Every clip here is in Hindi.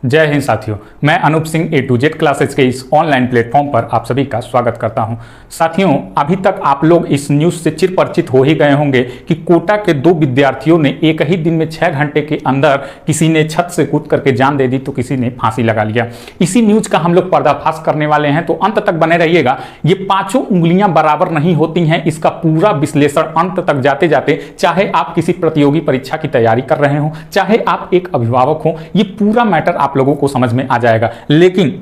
जय हिंद साथियों, मैं Anoop Singh A to Z classes के इस ऑनलाइन प्लेटफॉर्म पर आप सभी का स्वागत करता हूं। साथियों, अभी तक आप लोग इस न्यूज़ से चिरपरिचित हो ही गए होंगे कि कोटा के 2 विद्यार्थियों ने एक ही दिन में 6 घंटे के अंदर किसी ने छत से कूद करके जान दे दी तो किसी ने फांसी लगा लिया। इसी न्यूज़ का हम लोग पर्दाफाश करने वाले हैं, तो अंत तक बने रहिएगा। ये पांचों उंगलियां बराबर नहीं होती हैं, इसका पूरा विश्लेषण अंत तक जाते जाते, चाहे आप किसी प्रतियोगी परीक्षा की तैयारी कर रहे हो, चाहे आप एक अभिभावक हो, ये पूरा मैटर आप लोगों को समझ में आ जाएगा। लेकिन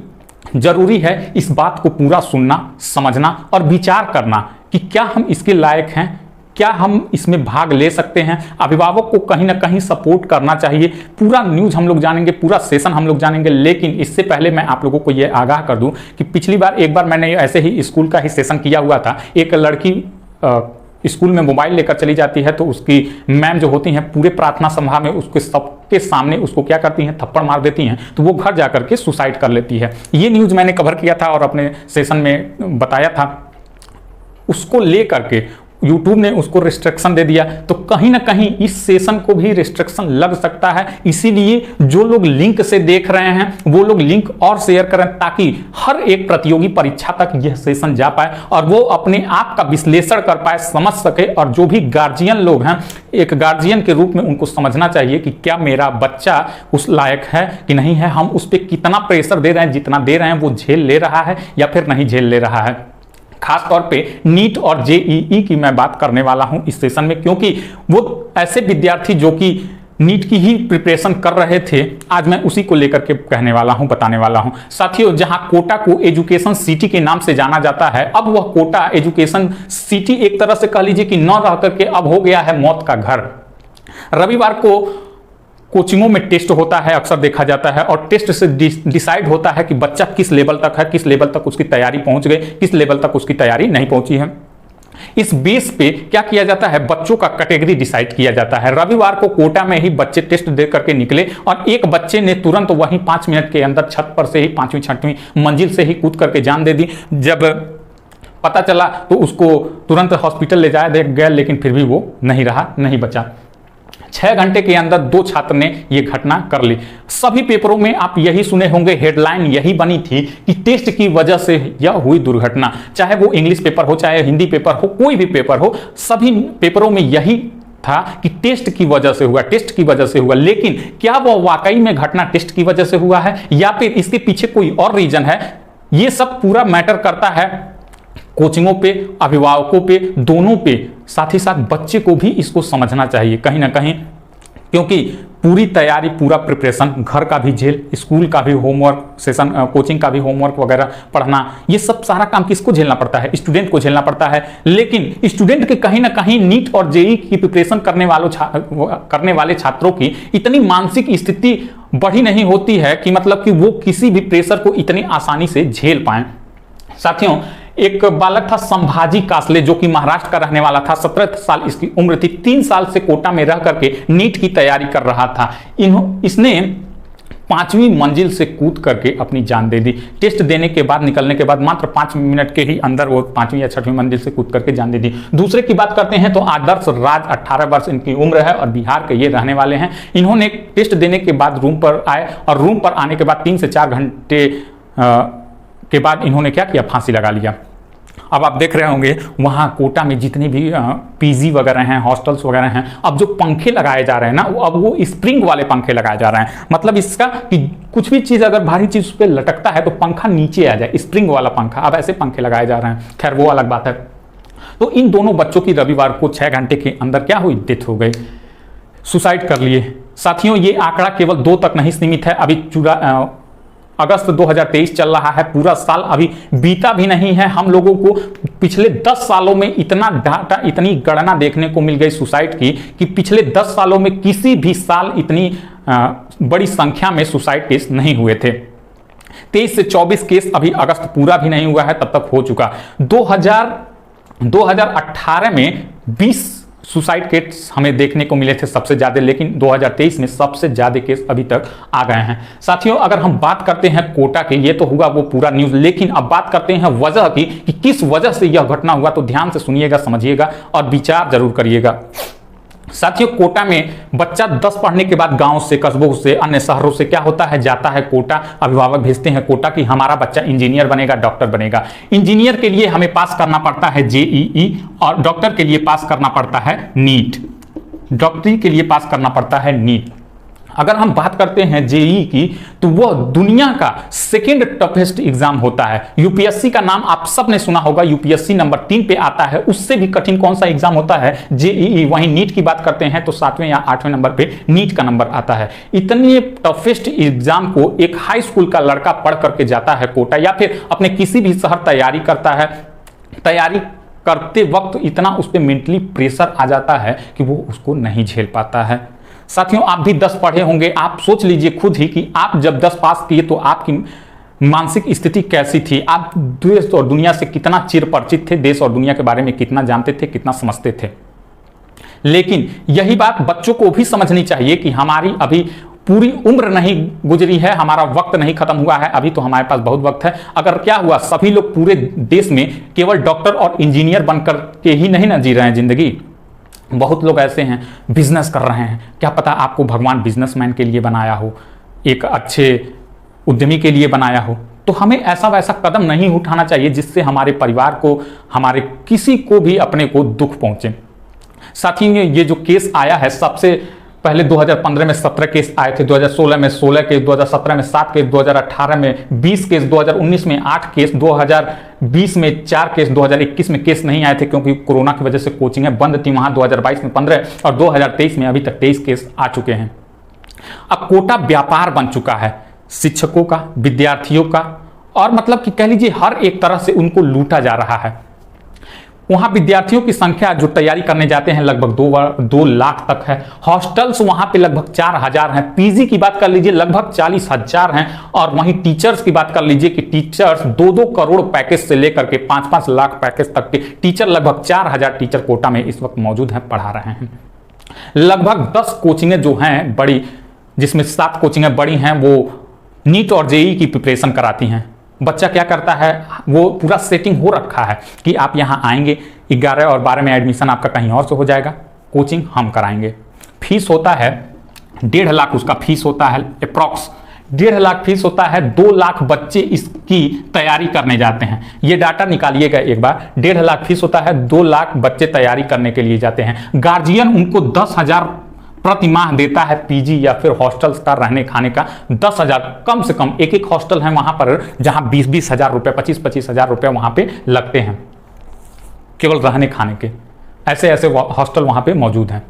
जरूरी है इस बात को पूरा सुनना, समझना और विचार करना कि क्या हम इसके लायक हैं, क्या हम इसमें भाग ले सकते हैं। अभिभावक को कहीं ना कहीं सपोर्ट करना चाहिए। पूरा न्यूज़ हम लोग जानेंगे, पूरा सेशन हम लोग जानेंगे। लेकिन इससे पहले मैं आप लोगों को यह आगाह कर दूं कि पिछली बार एक बार मैंने ऐसे ही स्कूल का ही सेशन किया हुआ था। एक लड़की स्कूल में मोबाइल लेकर चली जाती है तो उसकी मैम जो होती हैं पूरे प्रार्थना सभा में उसके सबके सामने उसको क्या करती हैं, थप्पड़ मार देती हैं, तो वो घर जाकर के सुसाइड कर लेती है। ये न्यूज़ मैंने कवर किया था और अपने सेशन में बताया था। उसको लेकर के YouTube ने उसको रिस्ट्रिक्शन दे दिया, तो कहीं ना कहीं इस सेशन को भी रिस्ट्रिक्शन लग सकता है। इसीलिए जो लोग लिंक से देख रहे हैं वो लोग लिंक और शेयर करें ताकि हर एक प्रतियोगी परीक्षा तक यह सेशन जा पाए और वो अपने आप का विश्लेषण कर पाए, समझ सके। और जो भी गार्जियन लोग हैं, एक गार्जियन के रूप में उनको समझना चाहिए कि क्या मेरा बच्चा उस लायक है कि नहीं है, हम उस पर कितना प्रेशर दे रहे हैं, जितना दे रहे हैं वो झेल ले रहा है या फिर नहीं झेल ले रहा है। खास तौर पे नीट और जेईई की मैं बात करने वाला हूं इस सेशन में, क्योंकि वो ऐसे विद्यार्थी जो कि नीट की ही प्रिपरेशन कर रहे थे, आज मैं उसी को लेकर के कहने वाला हूं, बताने वाला हूं। साथियों, जहां कोटा को एजुकेशन सिटी के नाम से जाना जाता है, अब वह कोटा एजुकेशन सिटी एक तरह से कह लीजिए कि न रह करके अब हो गया है मौत का घर। रविवार को कोचिंगों में टेस्ट होता है, अक्सर देखा जाता है, और टेस्ट से डिसाइड होता है कि बच्चा किस लेवल तक है, किस लेवल तक उसकी तैयारी पहुंच गई, किस लेवल तक उसकी तैयारी नहीं पहुंची है। इस बेस पे क्या किया जाता है, बच्चों का कैटेगरी डिसाइड किया जाता है। रविवार को कोटा में ही बच्चे टेस्ट दे करके निकले और एक बच्चे ने तुरंत वहीं 5 मिनट के अंदर छत पर से ही 5वीं 6वीं मंजिल से ही कूद करके जान दे दी। जब पता चला तो उसको तुरंत हॉस्पिटल ले जाया गया, लेकिन फिर भी वो नहीं रहा, नहीं बचा। 6 घंटे के अंदर 2 छात्र ने यह घटना कर ली। सभी पेपरों में आप यही सुने होंगे, हेडलाइन यही बनी थी कि टेस्ट की वजह से यह हुई दुर्घटना। चाहे वो इंग्लिश पेपर हो, चाहे हिंदी पेपर हो, कोई भी पेपर हो, सभी पेपरों में यही था कि टेस्ट की वजह से हुआ, टेस्ट की वजह से हुआ। लेकिन क्या वह वाकई में घटना टेस्ट की वजह से हुआ है या फिर इसके पीछे कोई और रीजन है? यह सब पूरा मैटर करता है कोचिंगों पे, अभिभावकों पे, दोनों पे। साथ ही साथ बच्चे को भी इसको समझना चाहिए कहीं ना कहीं, क्योंकि पूरी तैयारी, पूरा प्रिपरेशन, घर का भी झेल, स्कूल का भी होमवर्क, सेशन कोचिंग का भी होमवर्क वगैरह पढ़ना, ये सब सारा काम किसको झेलना पड़ता है? स्टूडेंट को झेलना पड़ता है। लेकिन स्टूडेंट के कहीं ना कहीं नीट और जेईई की प्रिपरेशन करने वाले छात्रों की इतनी मानसिक स्थिति बढ़ी नहीं होती है कि मतलब कि वो किसी भी प्रेशर को इतनी आसानी से झेल पाएं। साथियों, एक बालक था संभाजी कासले, जो कि महाराष्ट्र का रहने वाला था। 17 साल इसकी उम्र थी। 3 साल से कोटा में रह करके नीट की तैयारी कर रहा था। इसने 5वीं मंजिल से कूद करके अपनी जान दे दी। टेस्ट देने के बाद, निकलने के बाद मात्र 5 मिनट के ही अंदर वो 5वीं या 6वीं मंजिल से कूद करके जान दे दी। दूसरे की बात करते हैं तो आदर्श राज, 18 वर्ष इनकी उम्र है और बिहार के ये रहने वाले हैं। इन्होंने टेस्ट देने के बाद रूम पर आए और रूम पर आने के बाद 3 से 4 घंटे के बाद इन्होंने क्या किया, फांसी लगा लिया। अब आप देख रहे होंगे वहाँ कोटा में जितने भी पीजी वगैरह हैं, हॉस्टल्स वगैरह हैं, अब जो पंखे लगाए जा रहे हैं ना, अब वो स्प्रिंग वाले पंखे लगाए जा रहे हैं। मतलब इसका कि कुछ भी चीज़ अगर भारी चीज़ उस पर लटकता है तो पंखा नीचे आ जाए, स्प्रिंग वाला पंखा। अब ऐसे पंखे लगाए जा रहे हैं, खैर वो अलग बात है। तो इन दोनों बच्चों की रविवार को 6 घंटे के अंदर क्या हुई, डेथ हो गई, सुसाइड कर लिए। साथियों, ये आंकड़ा केवल 2 तक नहीं सीमित है। अभी अगस्त 2023 चल रहा है, पूरा साल अभी बीता भी नहीं है। हम लोगों को पिछले 10 सालों में इतना डाटा, इतनी गणना देखने को मिल गई सुसाइड की कि पिछले 10 सालों में किसी भी साल इतनी बड़ी संख्या में सुसाइड केस नहीं हुए थे। 23 से 24 केस, अभी अगस्त पूरा भी नहीं हुआ है तब तक हो चुका। 2018 में 20 सुसाइड केस हमें देखने को मिले थे सबसे ज्यादा, लेकिन 2023 में सबसे ज्यादा केस अभी तक आ गए हैं। साथियों, अगर हम बात करते हैं कोटा के, ये तो हुआ वो पूरा न्यूज, लेकिन अब बात करते हैं वजह की कि किस वजह से यह घटना हुआ। तो ध्यान से सुनिएगा, समझिएगा और विचार जरूर करिएगा। साथियों, कोटा में बच्चा 10 पढ़ने के बाद गांव से, कस्बों से, अन्य शहरों से क्या होता है, जाता है कोटा। अभिभावक भेजते हैं कोटा कि हमारा बच्चा इंजीनियर बनेगा, डॉक्टर बनेगा। इंजीनियर के लिए हमें पास करना पड़ता है जेईई और डॉक्टर के लिए पास करना पड़ता है नीट। डॉक्टरी के लिए पास करना पड़ता है नीट। अगर हम बात करते हैं जेईई की, तो वह दुनिया का सेकेंड टफेस्ट एग्जाम होता है। यूपीएससी का नाम आप सब ने सुना होगा, यूपीएससी नंबर 3 पे आता है। उससे भी कठिन कौन सा एग्जाम होता है, जेईई। वहीं नीट की बात करते हैं तो 7वें या 8वें नंबर पे नीट का नंबर आता है। इतने टफेस्ट एग्जाम को एक हाई स्कूल का लड़का पढ़ करके जाता है कोटा, या फिर अपने किसी भी शहर तैयारी करता है। तैयारी करते वक्त इतना उस पर मेंटली प्रेशर आ जाता है कि वो उसको नहीं झेल पाता है। साथियों, आप भी 10 पढ़े होंगे। आप सोच लीजिए खुद ही कि आप जब 10 पास किए तो आपकी मानसिक स्थिति कैसी थी। आप देश और दुनिया से कितना चिर परिचित थे, देश और दुनिया के बारे में कितना जानते थे, कितना समझते थे। लेकिन यही बात बच्चों को भी समझनी चाहिए कि हमारी अभी पूरी उम्र नहीं गुजरी है, हमारा वक्त नहीं खत्म हुआ है, अभी तो हमारे पास बहुत वक्त है। अगर क्या हुआ, सभी लोग पूरे देश में केवल डॉक्टर और इंजीनियर बनकर के ही नहीं ना जी रहे हैं जिंदगी। बहुत लोग ऐसे हैं बिजनेस कर रहे हैं। क्या पता आपको भगवान बिजनेसमैन के लिए बनाया हो, एक अच्छे उद्यमी के लिए बनाया हो। तो हमें ऐसा वैसा कदम नहीं उठाना चाहिए जिससे हमारे परिवार को, हमारे किसी को भी अपने को दुख पहुंचे। साथियों, ये जो केस आया है, सबसे पहले 2015 में 17 केस आए थे, 2016 में 16 केस, 2017 में 7 केस, 2018 में 20 केस, 2019 में 8 केस, 2020 में 4 केस, 2021 में केस नहीं आए थे क्योंकि कोरोना की वजह से कोचिंगें बंद थी वहां। 2022 में 15 और 2023 में अभी तक 23 केस आ चुके हैं। अब कोटा व्यापार बन चुका है, शिक्षकों का, विद्यार्थियों का, और मतलब कि कह लीजिए हर एक तरह से उनको लूटा जा रहा है। वहां विद्यार्थियों की संख्या जो तैयारी करने जाते हैं लगभग 2 लाख तक है। हॉस्टल्स वहां पे लगभग 4000 हैं। पीजी की बात कर लीजिए लगभग 40,000 हैं। और वहीं टीचर्स की बात कर लीजिए कि टीचर्स 2-2 करोड़ पैकेज से लेकर के 5-5 लाख पैकेज तक के टीचर, लगभग 4000 टीचर कोटा में इस वक्त मौजूद हैं, पढ़ा रहे हैं। लगभग 10 कोचिंगें जो हैं बड़ी, जिसमें 7 कोचिंगें बड़ी हैं, वो नीट और जेईई की प्रिपरेशन कराती हैं। बच्चा क्या करता है, वो पूरा सेटिंग हो रखा है कि आप यहाँ आएंगे, 11 और 12 में एडमिशन आपका कहीं और से हो जाएगा, कोचिंग हम कराएंगे। फीस होता है 1.5 लाख, उसका फीस होता है अप्रॉक्स 1.5 लाख फीस होता है। 2 लाख बच्चे इसकी तैयारी करने जाते हैं। ये डाटा निकालिएगा एक बार। 1.5 लाख फीस होता है, 2 लाख बच्चे तैयारी करने के लिए जाते हैं। गार्जियन उनको 10,000 प्रति माह देता है पीजी या फिर हॉस्टल्स का रहने खाने का। 10,000 कम से कम। एक हॉस्टल है वहां पर जहां 20-20 हजार रुपए, 25-25 हजार रुपए वहां पे लगते हैं केवल रहने खाने के। ऐसे ऐसे हॉस्टल वहां पे मौजूद हैं।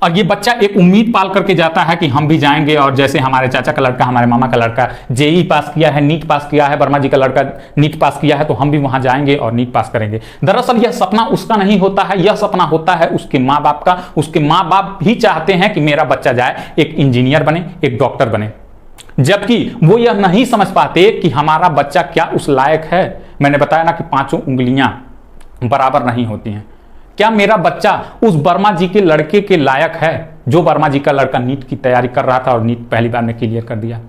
और ये बच्चा एक उम्मीद पाल करके जाता है कि हम भी जाएंगे, और जैसे हमारे चाचा का लड़का, हमारे मामा का लड़का जेईई पास किया है, नीट पास किया है, वर्मा जी का लड़का नीट पास किया है, तो हम भी वहां जाएंगे और नीट पास करेंगे। दरअसल यह सपना उसका नहीं होता है, यह सपना होता है उसके माँ बाप का। उसके माँ बाप भी चाहते हैं कि मेरा बच्चा जाए, एक इंजीनियर बने, एक डॉक्टर बने, जबकि वो यह नहीं समझ पाते कि हमारा बच्चा क्या उस लायक है। मैंने बताया ना कि 5 उंगलियां बराबर नहीं होती हैं। क्या मेरा बच्चा उस वर्मा जी के लड़के के लायक है जो वर्मा जी का लड़का नीट की तैयारी कर रहा था और नीट पहली बार में क्लियर कर दिया?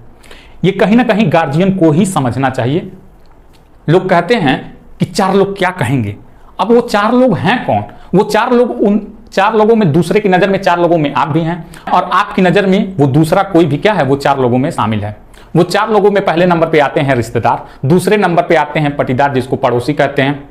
ये कहीं ना कहीं गार्जियन को ही समझना चाहिए। लोग कहते हैं कि 4 लोग क्या कहेंगे। अब वो 4 लोग हैं कौन? वो 4 लोग, उन 4 लोगों में, दूसरे की नजर में 4 लोगों में आप भी हैं, और आपकी नजर में वो दूसरा कोई भी क्या है, वो 4 लोगों में शामिल है। वो 4 लोगों में पहले नंबर पे आते हैं रिश्तेदार, दूसरे नंबर पे आते हैं पटीदार जिसको पड़ोसी कहते हैं,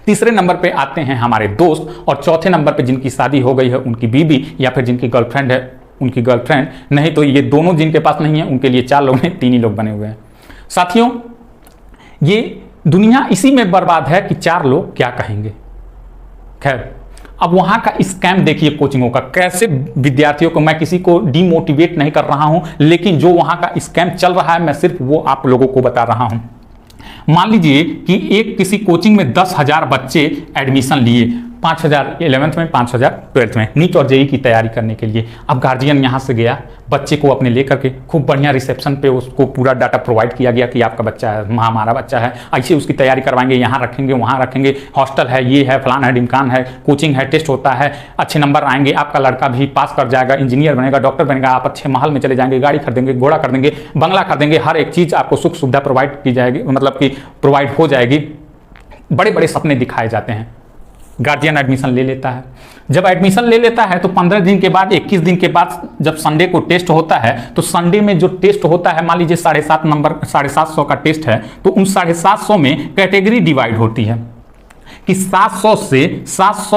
तीसरे नंबर पे आते हैं हमारे दोस्त, और चौथे नंबर पे जिनकी शादी हो गई है उनकी बीवी, या फिर जिनकी गर्लफ्रेंड है उनकी गर्लफ्रेंड। नहीं तो ये दोनों जिनके पास नहीं है उनके लिए 4 लोग नहीं, 3 ही लोग बने हुए हैं। साथियों, ये दुनिया इसी में बर्बाद है कि 4 लोग क्या कहेंगे। खैर, अब वहां का स्कैम देखिए कोचिंगों का, कैसे विद्यार्थियों को, मैं किसी को डिमोटिवेट नहीं कर रहा हूं, लेकिन जो वहां का स्कैम चल रहा है मैं सिर्फ वो आप लोगों को बता रहा हूं। मान लीजिए कि एक किसी कोचिंग में 10,000 बच्चे एडमिशन लिए, 5,000 11th में, 5,000 12th में, नीट और जेईई की तैयारी करने के लिए। अब गार्जियन यहाँ से गया, बच्चे को अपने लेकर के खूब बढ़िया रिसेप्शन पे उसको पूरा डाटा प्रोवाइड किया गया कि आपका बच्चा है, हमारा बच्चा है, ऐसे उसकी तैयारी करवाएंगे, यहाँ रखेंगे, वहाँ रखेंगे, हॉस्टल है, ये है, फलान है, ढिमकान है, कोचिंग है, टेस्ट होता है, अच्छे नंबर आएंगे, आपका लड़का भी पास कर जाएगा, इंजीनियर बनेगा, डॉक्टर बनेगा, आप अच्छे महल में चले जाएंगे, गाड़ी खरीदेंगे, घोड़ा खरीदेंगे, बंगला खरीदेंगे, हर एक चीज़ आपको सुख सुविधा प्रोवाइड की जाएगी, मतलब कि प्रोवाइड हो जाएगी। बड़े बड़े सपने दिखाए जाते हैं। गार्जियन एडमिशन ले लेता है। जब एडमिशन ले लेता है तो 15 दिन के बाद, 21 दिन के बाद जब संडे को टेस्ट होता है, तो संडे में जो टेस्ट होता है, मान लीजिए 7.5 नंबर 750 का टेस्ट है, तो उन 750 में कैटेगरी डिवाइड होती है कि 700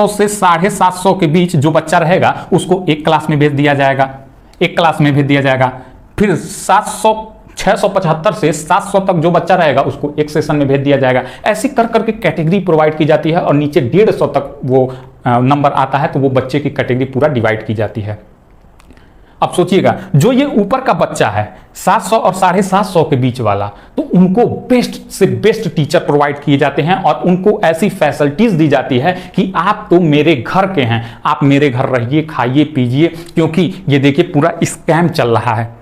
से 750 के बीच जो बच्चा रहेगा उसको एक क्लास में भेज दिया जाएगा, एक क्लास में भेज दिया जाएगा। फिर 675 से 700 तक जो बच्चा रहेगा उसको एक सेशन में भेज दिया जाएगा। ऐसी कर करके कैटेगरी प्रोवाइड की जाती है और नीचे 150 तक वो नंबर आता है तो वो बच्चे की कैटेगरी पूरा डिवाइड की जाती है। अब सोचिएगा, जो ये ऊपर का बच्चा है 700 और 750 के बीच वाला, तो उनको बेस्ट से बेस्ट टीचर प्रोवाइड किए जाते हैं और उनको ऐसी फैसिलिटीज दी जाती है कि आप तो मेरे घर के हैं, आप मेरे घर रहिए, खाइए पीजिए। क्योंकि ये देखिए पूरा स्कैम चल रहा है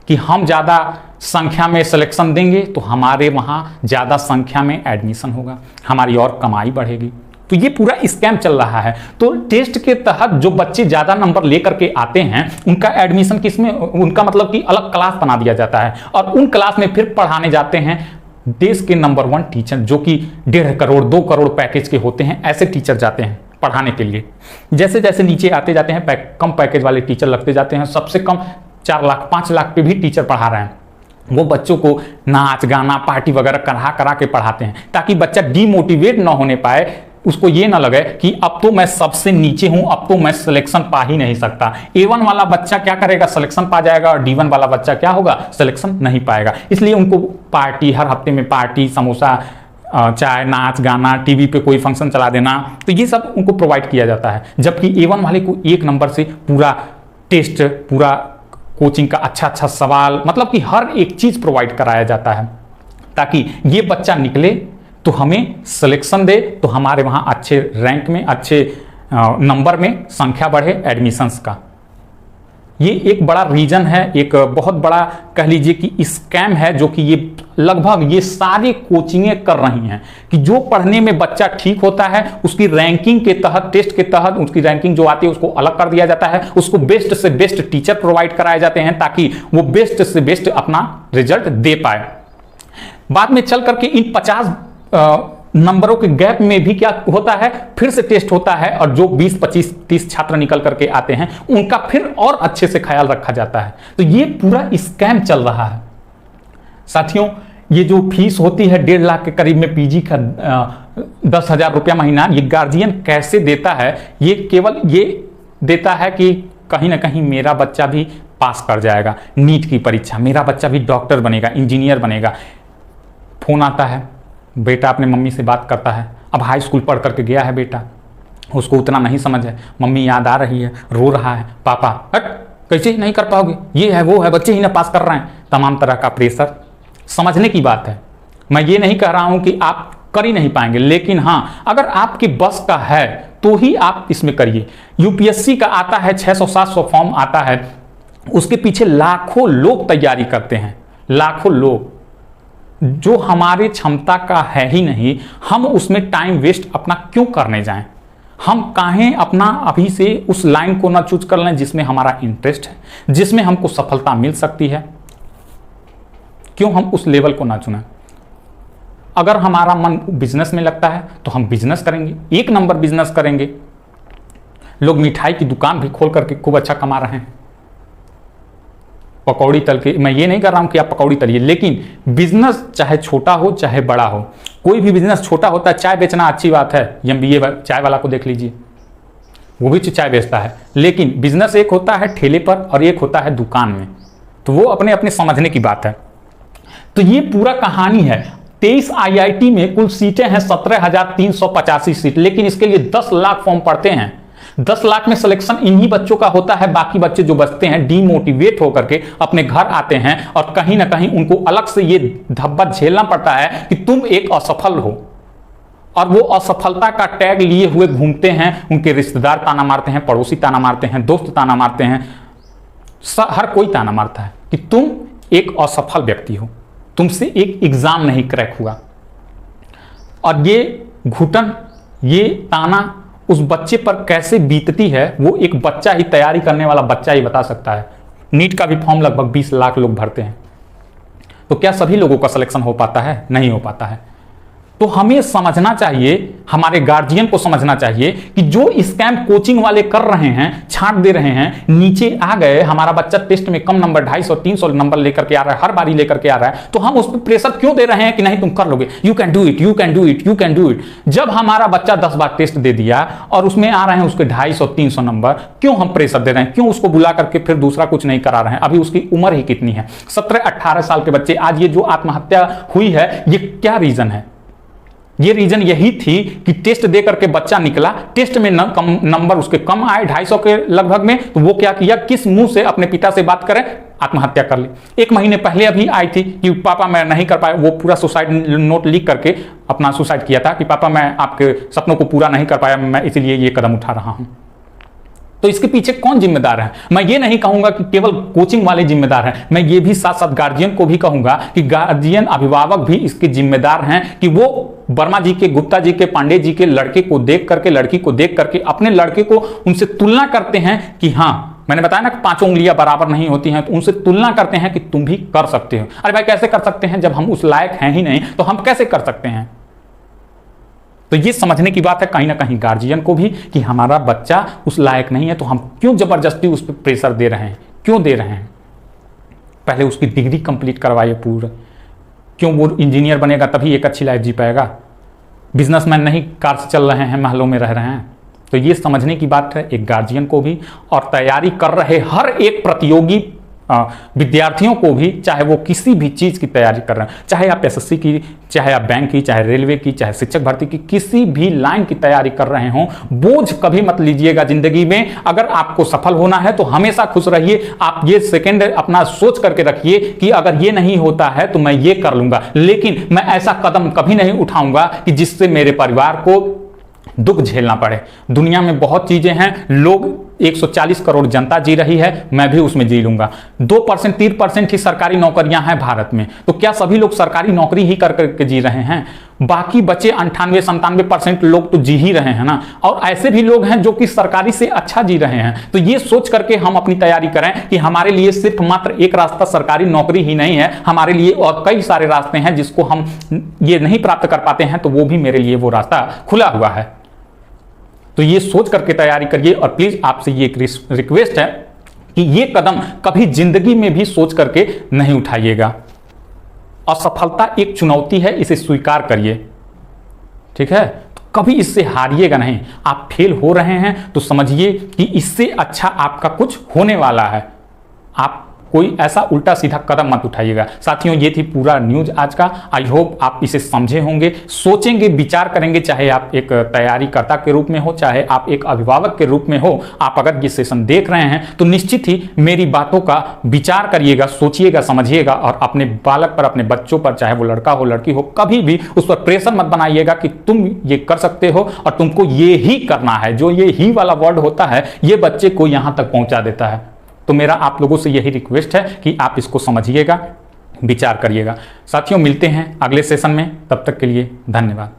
कि हम ज़्यादा संख्या में सिलेक्शन देंगे तो हमारे वहाँ ज़्यादा संख्या में एडमिशन होगा, हमारी और कमाई बढ़ेगी। तो ये पूरा स्कैम चल रहा है। तो टेस्ट के तहत जो बच्चे ज़्यादा नंबर लेकर के आते हैं उनका एडमिशन किसमें, उनका मतलब कि अलग क्लास बना दिया जाता है और उन क्लास में फिर पढ़ाने जाते हैं देश के नंबर 1 टीचर, जो कि 1.5 करोड़ 2 करोड़ पैकेज के होते हैं। ऐसे टीचर जाते हैं पढ़ाने के लिए। जैसे जैसे नीचे आते जाते हैं कम पैकेज वाले टीचर लगते जाते हैं। सबसे कम 4 लाख 5 लाख पे भी टीचर पढ़ा रहे हैं। वो बच्चों को नाच गाना पार्टी वगैरह करा के पढ़ाते हैं ताकि बच्चा डीमोटिवेट ना होने पाए, उसको ये ना लगे कि अब तो मैं सबसे नीचे हूं, अब तो मैं सिलेक्शन पा ही नहीं सकता। A1 वाला बच्चा क्या करेगा, सिलेक्शन पा जाएगा, और D1 वाला बच्चा क्या होगा, सिलेक्शन नहीं पाएगा। इसलिए उनको पार्टी, हर हफ्ते में पार्टी, समोसा, चाय, नाच गाना, टीवी पे कोई फंक्शन चला देना, तो ये सब उनको प्रोवाइड किया जाता है। जबकि A1 वाले को 1 नंबर से पूरा टेस्ट, पूरा कोचिंग का अच्छा सवाल, मतलब कि हर एक चीज प्रोवाइड कराया जाता है ताकि ये बच्चा निकले तो हमें सिलेक्शन दे, तो हमारे वहाँ अच्छे रैंक में, अच्छे नंबर में संख्या बढ़े एडमिशंस का। ये एक बड़ा रीजन है, एक बहुत बड़ा कह लीजिए कि स्कैम है, जो कि ये लगभग ये सारी कोचिंगें कर रही हैं कि जो पढ़ने में बच्चा ठीक होता है उसकी रैंकिंग के तहत, टेस्ट के तहत उसकी रैंकिंग जो आती है उसको अलग कर दिया जाता है, उसको बेस्ट से बेस्ट टीचर प्रोवाइड कराए जाते हैं ताकि वो बेस्ट से बेस्ट अपना रिजल्ट दे पाए। बाद में चल करके इन 50 नंबरों के गैप में भी क्या होता है, फिर से टेस्ट होता है और जो 20 25 30 छात्र निकल करके आते हैं उनका फिर और अच्छे से ख्याल रखा जाता है। तो ये पूरा स्कैम चल रहा है साथियों। ये जो फीस होती है 1.5 लाख के करीब में पीजी का 10,000 रुपया महीना, ये गार्जियन कैसे देता है, ये केवल ये देता है कि कहीं ना कहीं मेरा बच्चा भी पास कर जाएगा नीट की परीक्षा, मेरा बच्चा भी डॉक्टर बनेगा, इंजीनियर बनेगा। फोन आता है, बेटा अपने मम्मी से बात करता है। अब हाई स्कूल पढ़ करके गया है बेटा, उसको उतना नहीं समझ है, मम्मी याद आ रही है, रो रहा है, पापा हट कैसे नहीं कर पाओगे, ये है वो है, बच्चे ही ना पास कर रहे हैं। तमाम तरह का प्रेशर, समझने की बात है। मैं ये नहीं कह रहा हूं कि आप कर ही नहीं पाएंगे, लेकिन हाँ अगर आपकी बस का है तो ही आप इसमें करिए। यूपीएससी का आता है 600-700 फॉर्म आता है, उसके पीछे लाखों लोग तैयारी करते हैं, लाखों लोग, जो हमारे क्षमता का है ही नहीं। हम उसमें टाइम वेस्ट अपना क्यों करने जाएं? हम काहें अपना अभी से उस लाइन को ना चूज कर लें जिसमें हमारा इंटरेस्ट है, जिसमें हमको सफलता मिल सकती है। क्यों हम उस लेवल को ना चुनें? अगर हमारा मन बिजनेस में लगता है तो हम बिजनेस करेंगे, 1 नंबर बिजनेस करेंगे। लोग मिठाई की दुकान भी खोल करके खूब अच्छा कमा रहे हैं, पकौड़ी तल के। मैं ये नहीं कर रहा हूं कि आप पकौड़ी तलिए, लेकिन बिजनेस चाहे छोटा हो चाहे बड़ा हो, कोई भी बिजनेस छोटा होता है। चाय बेचना अच्छी बात है, MBA चाय वाला को देख लीजिए, वो भी चाय बेचता है, लेकिन बिजनेस एक होता है ठेले पर और एक होता है दुकान में, तो वो अपने अपने समझने की बात है। तो ये पूरा कहानी है। 23 IIT में कुल सीटें हैं 17,385 सीट, लेकिन इसके लिए 10 लाख फॉर्म पड़ते हैं। 10 लाख में सिलेक्शन इन्हीं बच्चों का होता है। बाकी बच्चे जो बचते हैं डीमोटिवेट होकर के अपने घर आते हैं और कहीं ना कहीं उनको अलग से ये धब्बा झेलना पड़ता है कि तुम एक असफल हो, और वो असफलता का टैग लिए हुए घूमते हैं। उनके रिश्तेदार ताना मारते हैं, पड़ोसी ताना मारते हैं, दोस्त ताना मारते हैं, हर कोई ताना मारता है कि तुम एक असफल व्यक्ति हो, तुमसे एक एग्जाम नहीं क्रैक हुआ। और ये घुटन, ये ताना उस बच्चे पर कैसे बीतती है वो एक बच्चा ही, तैयारी करने वाला बच्चा ही बता सकता है। नीट का भी फॉर्म लगभग 20 लाख लोग भरते हैं, तो क्या सभी लोगों का सिलेक्शन हो पाता है? नहीं हो पाता है। तो हमें समझना चाहिए, हमारे गार्जियन को समझना चाहिए कि जो स्कैम कोचिंग वाले कर रहे हैं, छांट दे रहे हैं, नीचे आ गए, हमारा बच्चा टेस्ट में कम नंबर 250-300 नंबर लेकर के आ रहा है, हर बारी लेकर के आ रहा है, तो हम उस पर प्रेशर क्यों दे रहे हैं कि नहीं तुम कर लोगे, you can do it, you can do it, you can do it. जब हमारा बच्चा 10 बार टेस्ट दे दिया और उसमें आ रहे हैं उसके 250-300 नंबर, क्यों हम प्रेशर दे रहे हैं, क्यों उसको बुला करके फिर दूसरा कुछ नहीं करा रहे हैं। अभी उसकी उम्र ही कितनी है, 17-18 साल के बच्चे। आज ये जो आत्महत्या हुई है, ये क्या रीजन है? ये रीजन यही थी कि टेस्ट दे करके बच्चा निकला, टेस्ट में नंबर उसके कम आए 250 के लगभग में, तो वो क्या किया, किस मुंह से अपने पिता से बात करें, आत्महत्या कर ली। 1 महीने पहले अभी आई थी कि पापा मैं नहीं कर पाया, वो पूरा सुसाइड नोट लिख करके अपना सुसाइड किया था कि पापा मैं आपके सपनों को पूरा नहीं कर पाया, मैं इसलिए ये कदम उठा रहा हूं। तो इसके पीछे कौन जिम्मेदार है? मैं ये नहीं कहूंगा कि केवल कोचिंग वाले जिम्मेदार हैं, मैं ये भी साथ साथ गार्जियन को भी कहूंगा कि गार्जियन, अभिभावक भी इसके जिम्मेदार हैं कि वो वर्मा जी के, गुप्ता जी के, पांडे जी के लड़के को देख करके, लड़की को देख करके अपने लड़के को उनसे तुलना करते हैं कि हाँ, मैंने बताया ना कि 5 उंगलियां बराबर नहीं होती हैं, तो उनसे तुलना करते हैं कि तुम भी कर सकते हो। अरे भाई कैसे कर सकते हैं, जब हम उस लायक हैं ही नहीं तो हम कैसे कर सकते हैं? तो ये समझने की बात है कहीं ना कहीं गार्जियन को भी कि हमारा बच्चा उस लायक नहीं है, तो हम क्यों जबरदस्ती उस पर प्रेशर दे रहे हैं, क्यों दे रहे हैं? पहले उसकी डिग्री कंप्लीट करवाइए पूरा, क्यों वो इंजीनियर बनेगा तभी एक अच्छी लाइफ जी पाएगा। बिजनेसमैन नहीं कार से चल रहे हैं, महलों में रह रहे हैं। तो ये समझने की बात है एक गार्जियन को भी, और तैयारी कर रहे हर एक प्रतियोगी विद्यार्थियों को भी, चाहे वो किसी भी चीज़ की तैयारी कर रहे हैं, चाहे आप एसएससी की, चाहे आप बैंक की, चाहे रेलवे की, चाहे शिक्षक भर्ती की, किसी भी लाइन की तैयारी कर रहे हों, बोझ कभी मत लीजिएगा जिंदगी में। अगर आपको सफल होना है तो हमेशा खुश रहिए। आप ये सेकंड अपना सोच करके रखिए कि अगर ये नहीं होता है तो मैं ये कर लूंगा, लेकिन मैं ऐसा कदम कभी नहीं उठाऊंगा कि जिससे मेरे परिवार को दुख झेलना पड़े। दुनिया में बहुत चीजें हैं, लोग 140 करोड़ जनता जी रही है, मैं भी उसमें जी लूंगा। 2% 3% ही सरकारी नौकरियां हैं भारत में, तो क्या सभी लोग सरकारी नौकरी ही कर करके जी रहे हैं? बाकी बचे 98-97% लोग तो जी ही रहे हैं ना। और ऐसे भी लोग हैं जो कि सरकारी से अच्छा जी रहे हैं। तो ये सोच करके हम अपनी तैयारी करें कि हमारे लिए सिर्फ मात्र एक रास्ता सरकारी नौकरी ही नहीं है, हमारे लिए और कई सारे रास्ते हैं जिसको हम ये नहीं प्राप्त कर पाते हैं, तो वो भी मेरे लिए वो रास्ता खुला हुआ है। तो ये सोच करके तैयारी करिए। और प्लीज आपसे ये एक रिक्वेस्ट है कि ये कदम कभी जिंदगी में भी सोच करके नहीं उठाइएगा। असफलता एक चुनौती है, इसे स्वीकार करिए, ठीक है? तो कभी इससे हारिएगा नहीं। आप फेल हो रहे हैं तो समझिए कि इससे अच्छा आपका कुछ होने वाला है। आप कोई ऐसा उल्टा सीधा कदम मत उठाइएगा। साथियों, ये थी पूरा न्यूज आज का। आई होप आप इसे समझे होंगे, सोचेंगे, विचार करेंगे। चाहे आप एक तैयारीकर्ता के रूप में हो, चाहे आप एक अभिभावक के रूप में हो, आप अगर ये सेशन देख रहे हैं तो निश्चित ही मेरी बातों का विचार करिएगा, सोचिएगा, समझिएगा, और अपने बालक पर, अपने बच्चों पर, चाहे वो लड़का हो लड़की हो, कभी भी उस पर प्रेशर मत बनाइएगा कि तुम ये कर सकते हो और तुमको ये ही करना है। जो ये ही वाला वर्ड होता है, ये बच्चे को यहां तक पहुंचा देता है। तो मेरा आप लोगों से यही रिक्वेस्ट है कि आप इसको समझिएगा, विचार करिएगा। साथियों, मिलते हैं अगले सेशन में, तब तक के लिए धन्यवाद।